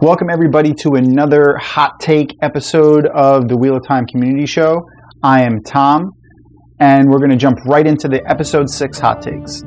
Welcome everybody to another hot take episode of the Wheel of Time Community Show. I am Tom, and we're going to jump right into the episode 6 hot takes.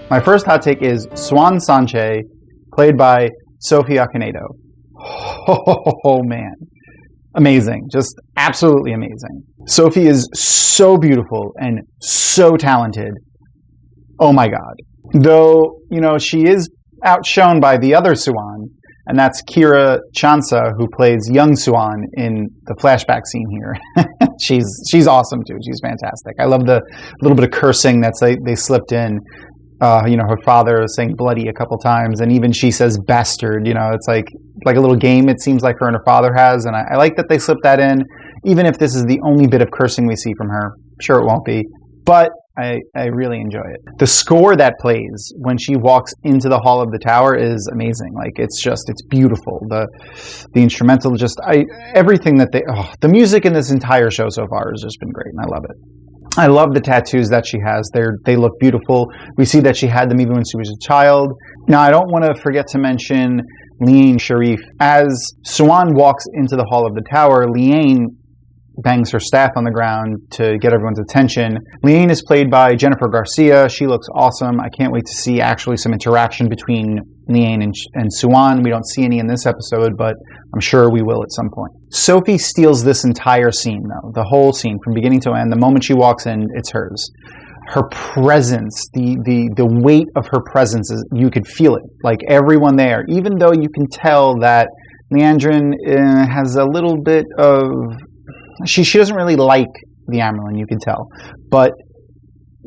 My first hot take is Siuan Sanche, played by Sophie Okonedo. Oh man. Amazing. Just absolutely amazing. Sophie is so beautiful and so talented. Oh my god. Though, she is outshone by the other Siuan, and that's Kira Chansa, who plays young Siuan in the flashback scene here. She's awesome too. She's fantastic. I love the little bit of cursing that's they slipped in. Her father is saying bloody a couple times, and even she says bastard. It's like a little game it seems like her and her father has, and I like that they slipped that in, even if this is the only bit of cursing we see from her. I'm sure it won't be, but I really enjoy it. The score that plays when she walks into the Hall of the Tower is amazing. It's beautiful. The instrumental, everything that the music in this entire show so far has just been great, and I love it. I love the tattoos that she has. They look beautiful. We see that she had them even when she was a child. Now, I don't want to forget to mention Liane Sharif. As Siuan walks into the Hall of the Tower, Liane bangs her staff on the ground to get everyone's attention. Liane is played by Jennifer Garcia. She looks awesome. I can't wait to see actually some interaction between Liane and Siuan. We don't see any in this episode, but I'm sure we will at some point. Sophie steals this entire scene, though. The whole scene, from beginning to end. The moment she walks in, it's hers. Her presence, the weight of her presence, you could feel it. Like everyone there, even though you can tell that Liandrin has a little bit of... She doesn't really like the Amyrlin, you can tell. But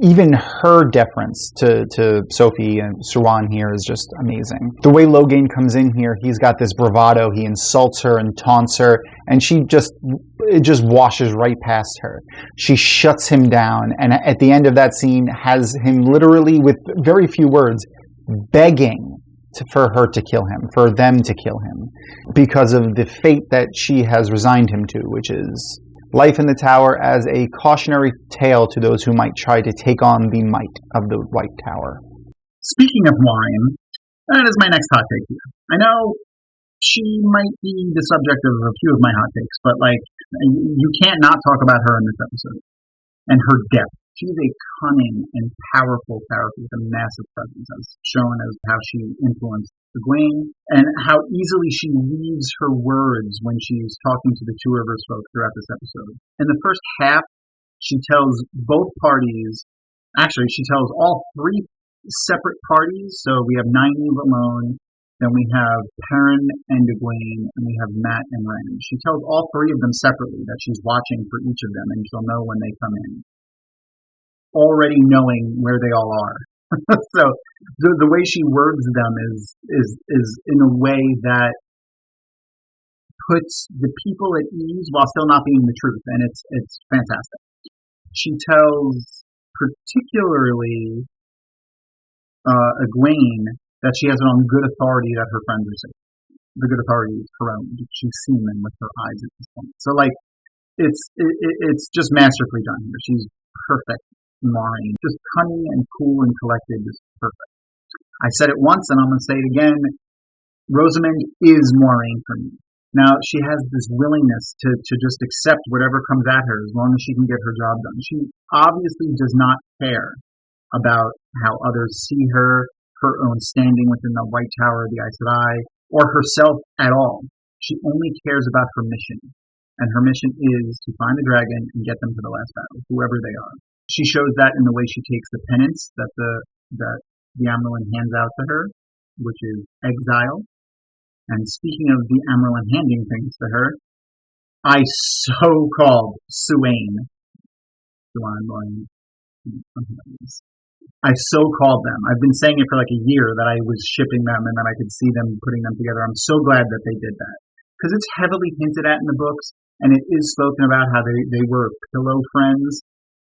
even her deference to Sophie and Siuan here is just amazing. The way Logain comes in here, he's got this bravado. He insults her and taunts her, and it just washes right past her. She shuts him down, and at the end of that scene has him literally, with very few words, begging for her to kill him, for them to kill him, because of the fate that she has resigned him to, which is life in the tower as a cautionary tale to those who might try to take on the might of the White Tower. Speaking of Moiraine, that is my next hot take here. I know she might be the subject of a few of my hot takes, but you can't not talk about her in this episode and her depth. She's a cunning and powerful character with a massive presence, as shown as how she influenced Egwene, and how easily she weaves her words when she's talking to the Two Rivers folk throughout this episode. In the first half, she tells both parties, actually, she tells all three separate parties. So we have Nynaeve alone, then we have Perrin and Egwene, and we have Mat and Ren. She tells all three of them separately that she's watching for each of them, and she'll know when they come in, already knowing where they all are. So the way she words them is in a way that puts the people at ease while still not being the truth, and it's fantastic. She tells particularly Egwene that she has it on good authority that her friends are safe. The good authority is her own. She's seen them with her eyes at this point. So it's just masterfully done here. She's perfect. Moiraine, just cunning and cool and collected, just perfect. I said it once and I'm going to say it again. Rosamund is Moiraine for me. Now, she has this willingness to just accept whatever comes at her as long as she can get her job done. She obviously does not care about how others see her, her own standing within the White Tower of the Aes Sedai, or herself at all. She only cares about her mission. And her mission is to find the dragon and get them to the last battle, whoever they are. She shows that in the way she takes the penance that the Amyrlin hands out to her, which is exile. And speaking of the Amyrlin handing things to her, I so called Siuan. I so called them. I've been saying it for like a year that I was shipping them and that I could see them putting them together. I'm so glad that they did that. Because it's heavily hinted at in the books, And it is spoken about how they were pillow friends,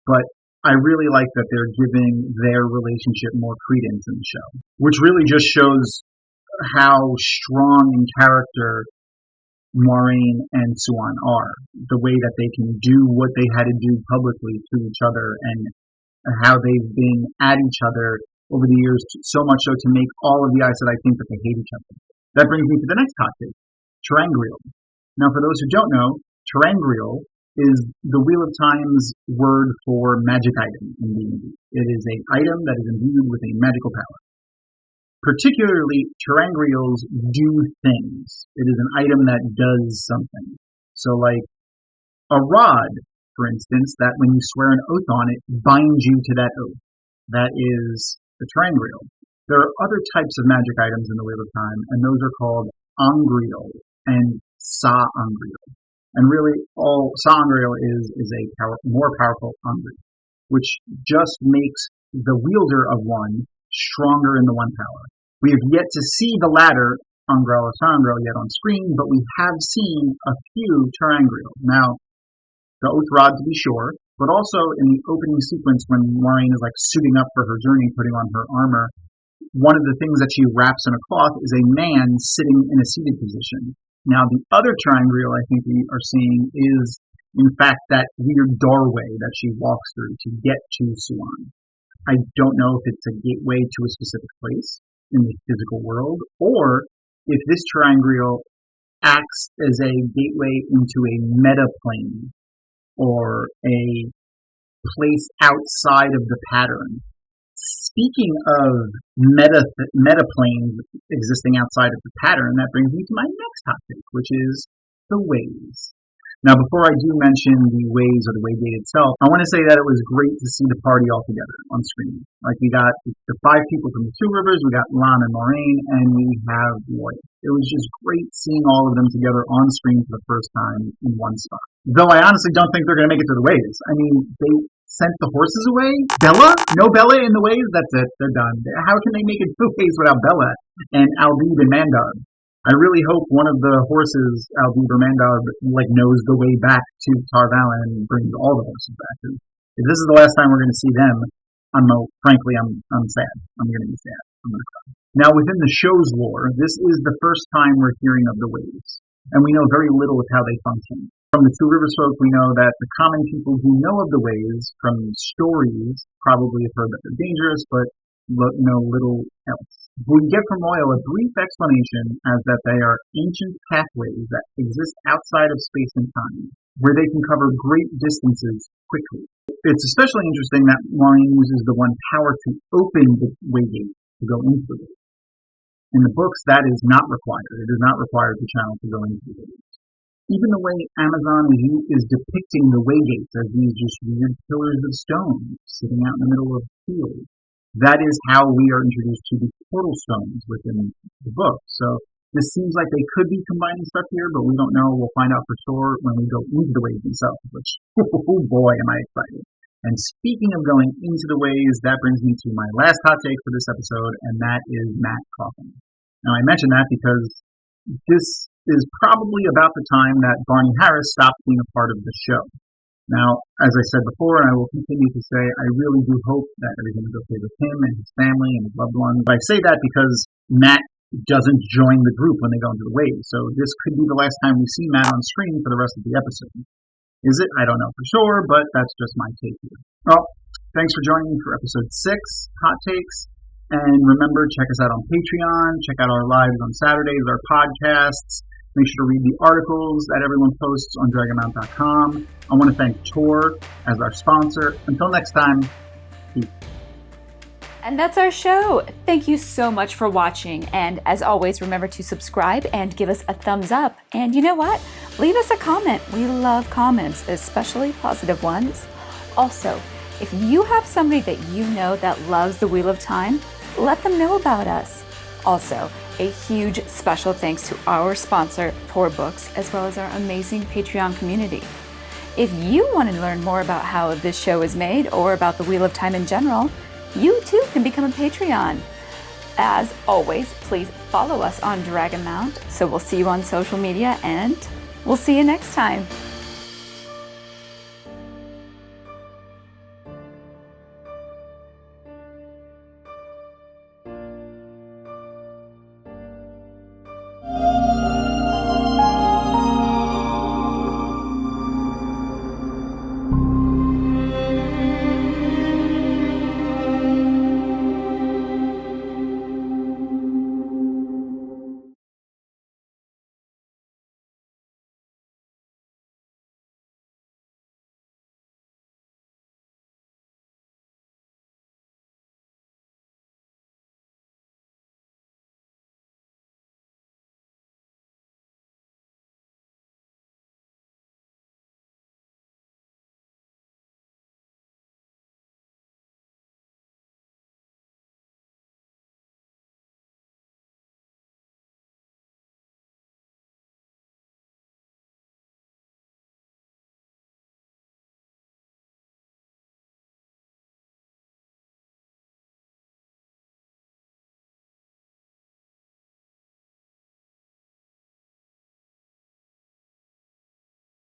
but I really like that they're giving their relationship more credence in the show, which really just shows how strong in character Moiraine and Siuan are. The way that they can do what they had to do publicly to each other, and how they've been at each other over the years, so much so to make all of the Aes Sedai think that they hate each other. That brings me to the next hot take, ter'angreal. Now, for those who don't know, ter'angreal is the Wheel of Time's word for magic item in D&D. It is an item that is imbued with a magical power. Particularly, ter'angreals do things. It is an item that does something. So like a rod, for instance, that when you swear an oath on it, binds you to that oath. That is the ter'angreal. There are other types of magic items in the Wheel of Time, and those are called angreal and sa'angreal. And really, all sa'angreal is a more powerful angreal, which just makes the wielder of one stronger in the one power. We have yet to see the latter, angreal or sa'angreal, yet on screen, but we have seen a few ter'angreal. Now, the oath rod to be sure, but also in the opening sequence when Moiraine is like suiting up for her journey, putting on her armor, one of the things that she wraps in a cloth is a man sitting in a seated position. Now, the other ter'angreal I think we are seeing is, in fact, that weird doorway that she walks through to get to Siuan. I don't know if it's a gateway to a specific place in the physical world, or if this ter'angreal acts as a gateway into a meta plane, or a place outside of the pattern. Speaking of meta planes existing outside of the pattern, that brings me to my next topic, which is the ways. Now, before I do mention the ways or the waygate itself, I want to say that it was great to see the party all together on screen. Like, we got the 5 people from the 2 rivers, we got Valon and Moiraine, and we have Lloyd. It was just great seeing all of them together on screen for the first time in one spot. Though I honestly don't think they're going to make it to the ways. I mean, they sent the horses away. Bella? No Bella in the ways? That's it. They're done. How can they make it to the ways without Bella and Albib and Mandar? I really hope one of the horses, Albib or Mandar, like knows the way back to Tar Valon and brings all the horses back. If this is the last time we're going to see them, frankly, I'm sad. I'm going to be sad. I'm going to cry. Now, within the show's lore, this is the first time we're hearing of the waves, and we know very little of how they function. From the 2 Rivers folk, we know that the common people who know of the waves from stories probably have heard that they're dangerous, but know little else. We get from Oil a brief explanation as that they are ancient pathways that exist outside of space and time, where they can cover great distances quickly. It's especially interesting that Moiraine uses the one power to open the waygate to go into the waves. In the books, that is not required. It is not required to channel to go into the waves. Even the way Amazon is depicting the waygates as these just weird pillars of stone sitting out in the middle of the field. That is how we are introduced to the portal stones within the book. So this seems like they could be combining stuff here, but we don't know. We'll find out for sure when we go into the waves themselves, which, oh boy, am I excited. And speaking of going into the waves, that brings me to my last hot take for this episode, and that is Matt Cauthon. Now, I mention that because this is probably about the time that Barney Harris stopped being a part of the show. Now, as I said before, and I will continue to say, I really do hope that everything is okay with him and his family and his loved ones. But I say that because Matt doesn't join the group when they go into the waves, so this could be the last time we see Matt on screen for the rest of the episode. Is it? I don't know for sure, but that's just my take here. Well, thanks for joining me for episode 6, Hot Takes. And remember, check us out on Patreon, check out our lives on Saturdays, our podcasts. Make sure to read the articles that everyone posts on Dragonmount.com. I want to thank Tor as our sponsor. Until next time, peace. And that's our show. Thank you so much for watching. And as always, remember to subscribe and give us a thumbs up. And you know what? Leave us a comment. We love comments, especially positive ones. Also, if you have somebody that you know that loves the Wheel of Time, let them know about us. Also, a huge special thanks to our sponsor, Tor Books, as well as our amazing Patreon community. If you want to learn more about how this show is made or about the Wheel of Time in general, you too can become a Patreon. As always, please follow us on Dragonmount. So we'll see you on social media, and we'll see you next time.